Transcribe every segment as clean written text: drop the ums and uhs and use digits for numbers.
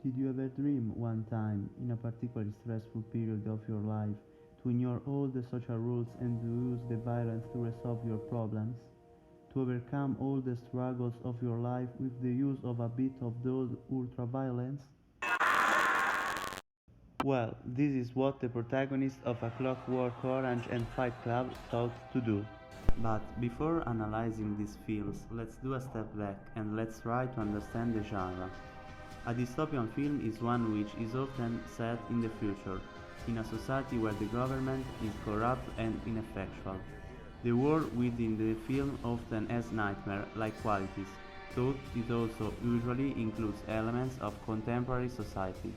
Did you ever dream one time, in a particularly stressful period of your life, to ignore all the social rules and to use the violence to resolve your problems? To overcome all the struggles of your life with the use of a bit of those ultra-violence? Well, this is what the protagonist of A Clockwork Orange and Fight Club thought to do. But before analyzing these films, let's do a step back and let's try to understand the genre. A dystopian film is one which is often set in the future, in a society where the government is corrupt and ineffectual. The world within the film often has nightmare-like qualities, though it also usually includes elements of contemporary society.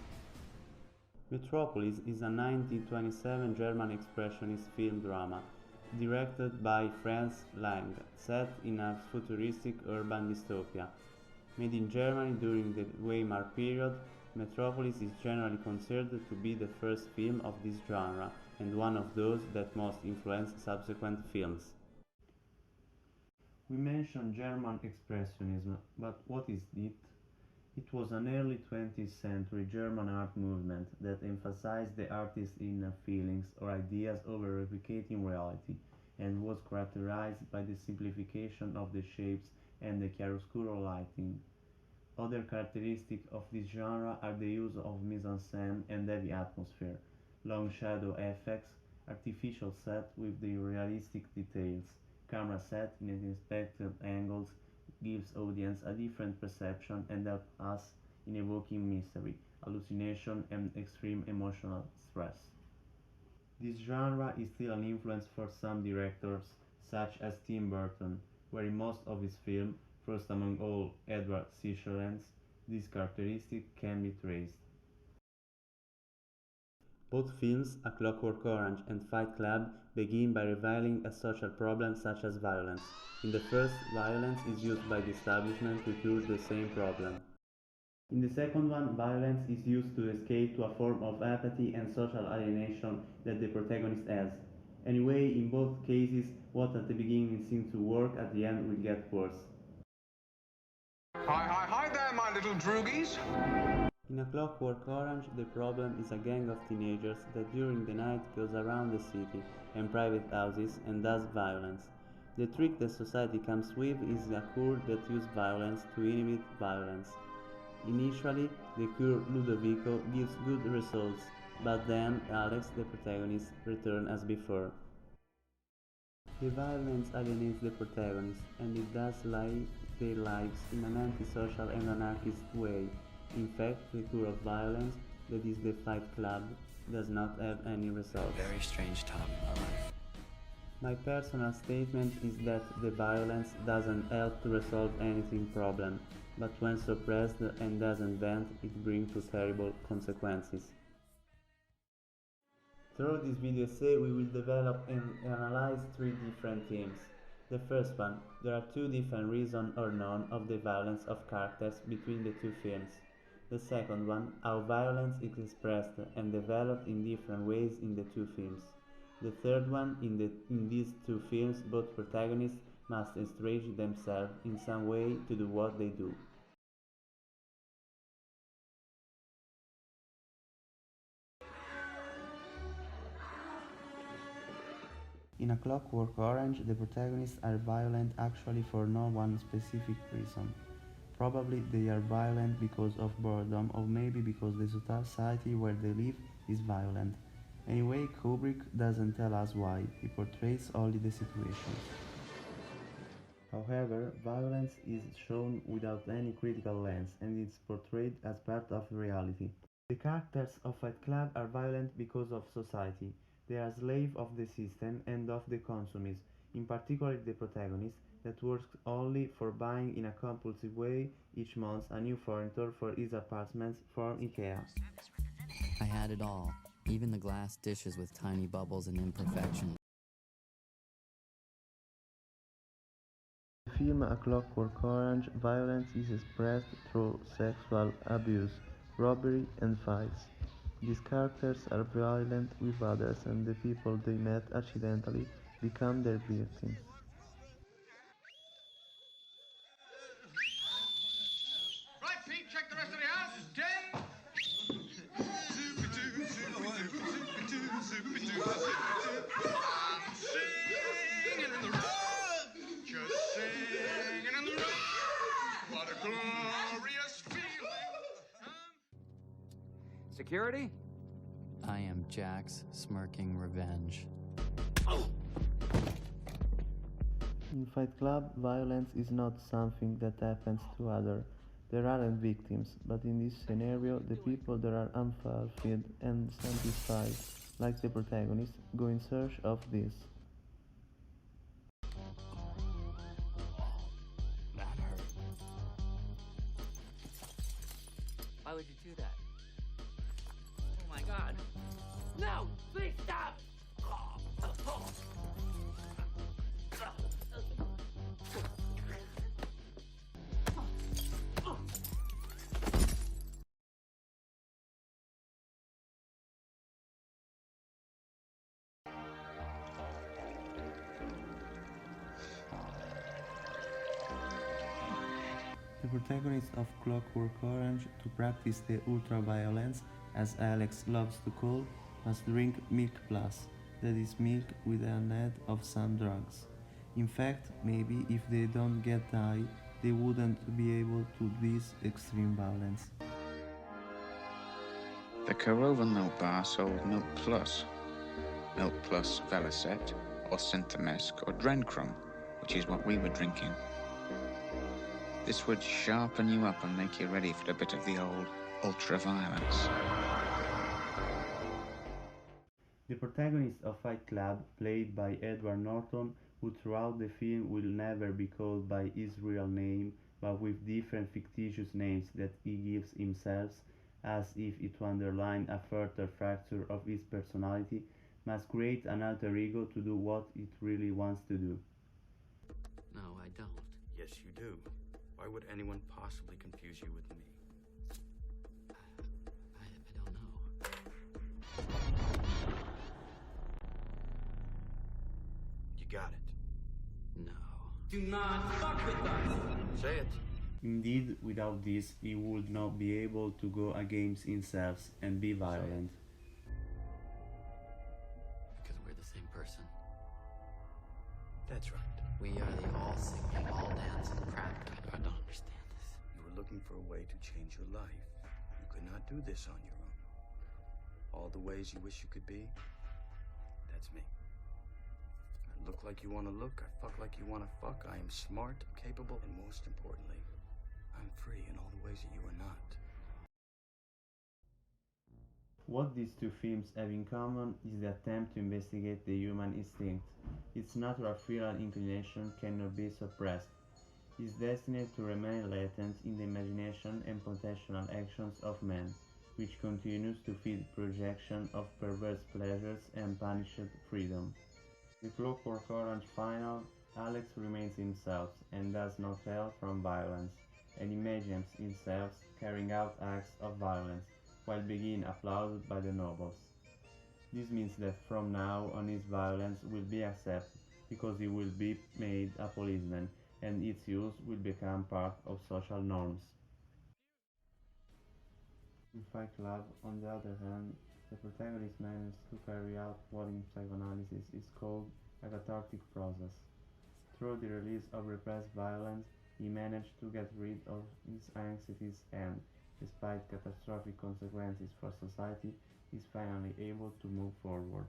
Metropolis is a 1927 German expressionist film drama, directed by Franz Lang, set in a futuristic urban dystopia. Made in Germany during the Weimar period, Metropolis is generally considered to be the first film of this genre and one of those that most influenced subsequent films. We mentioned German Expressionism, but what is it? It was an early 20th century German art movement that emphasized the artist's inner feelings or ideas over replicating reality, and was characterized by the simplification of the shapes and the chiaroscuro lighting. Other characteristics of this genre are the use of mise-en-scène and heavy atmosphere, long shadow effects, artificial set with the realistic details, camera set in unexpected angles gives audience a different perception and helps us in evoking mystery, hallucination and extreme emotional stress. This genre is still an influence for some directors, such as Tim Burton, where in most of his films, first among all Edward Scissorhands, this characteristic can be traced. Both films, A Clockwork Orange and Fight Club, begin by revealing a social problem such as violence. In the first, violence is used by the establishment to cure the same problem. In the second one, violence is used to escape to a form of apathy and social alienation that the protagonist has. Anyway, in both cases, what at the beginning seems to work at the end will get worse. Hi, hi, hi there, my little droogies! In A Clockwork Orange, the problem is a gang of teenagers that during the night goes around the city and private houses and does violence. The trick that society comes with is a cure that uses violence to inhibit violence. Initially, the cure Ludovico gives good results, but then Alex, the protagonist, returns as before. The violence alienates the protagonist, and it does live their lives in an antisocial and anarchist way. In fact, the cure of violence, that is the Fight Club, does not have any results. Very strange time in my life. My personal statement is that the violence doesn't help to resolve anything problem, but when suppressed and doesn't vent, it brings to terrible consequences. Through this video essay, we will develop and analyze three different themes. The first one, there are two different reasons or none of the violence of characters between the two films. The second one, how violence is expressed and developed in different ways in the two films. The third one, in these two films, both protagonists must estrange themselves in some way to do what they do. In A Clockwork Orange, the protagonists are violent actually for no one specific reason. Probably they are violent because of boredom or maybe because the society where they live is violent. Anyway, Kubrick doesn't tell us why, he portrays only the situations. However, violence is shown without any critical lens and is portrayed as part of reality. The characters of Fight Club are violent because of society. They are slaves of the system and of the consumism, in particular the protagonist, that works only for buying in a compulsive way each month a new furniture for his apartment from IKEA. I had it all, even the glass dishes with tiny bubbles and imperfections. In the film A Clockwork Orange, violence is expressed through sexual abuse, robbery and fights. These characters are violent with others and the people they met accidentally become their victims. Right, Pete, check the rest of the house. 10, I'm singing in the road, just singing in the road. What a glorious feeling. Security? I am Jack's smirking revenge. In Fight Club, violence is not something that happens to others. There aren't victims, but in this scenario, the people that are unfulfilled and satisfied, like the protagonist, go in search of this. That hurt. Why would you do that? Oh my god. No! Please stop! The protagonist of Clockwork Orange, to practice the ultra-violence, as Alex loves to call, must drink Milk Plus, that is milk with an add of some drugs. In fact, maybe if they don't get high, they wouldn't be able to this extreme violence. The Corova Milk Bar sold Milk Plus Velocet, or Synthemesk, or Drencrum, which is what we were drinking. This would sharpen you up and make you ready for a bit of the old ultra-violence. The protagonist of Fight Club, played by Edward Norton, who throughout the film will never be called by his real name, but with different fictitious names that he gives himself, as if it to underline a further fracture of his personality, must create an alter ego to do what it really wants to do. No, I don't. Yes, you do. Why would anyone possibly confuse you with me? I don't know. You got it. No. Do not fuck with us! Say it. Indeed, without this, he would not be able to go against himself and be violent. Because we're the same person. That's right. We are the all singing, all dancing crap. I don't understand this. You were looking for a way to change your life. You could not do this on your own. All the ways you wish you could be, that's me. I look like you want to look. I fuck like you want to fuck. I am smart, capable, and most importantly, I'm free in all the ways that you are not. What these two films have in common is the attempt to investigate the human instinct. Its natural feral inclination cannot be suppressed. It is destined to remain latent in the imagination and potential actions of man, which continues to feed projection of perverse pleasures and punished freedom. In Clockwork Orange final, Alex remains himself and does not hail from violence, and imagines himself carrying out acts of violence, while being applauded by the nobles. This means that from now on his violence will be accepted, because he will be made a policeman, and its use will become part of social norms. In Fight Club, on the other hand, the protagonist manages to carry out what in psychoanalysis is called a cathartic process. Through the release of repressed violence, he managed to get rid of his anxieties and, despite catastrophic consequences for society, is finally able to move forward.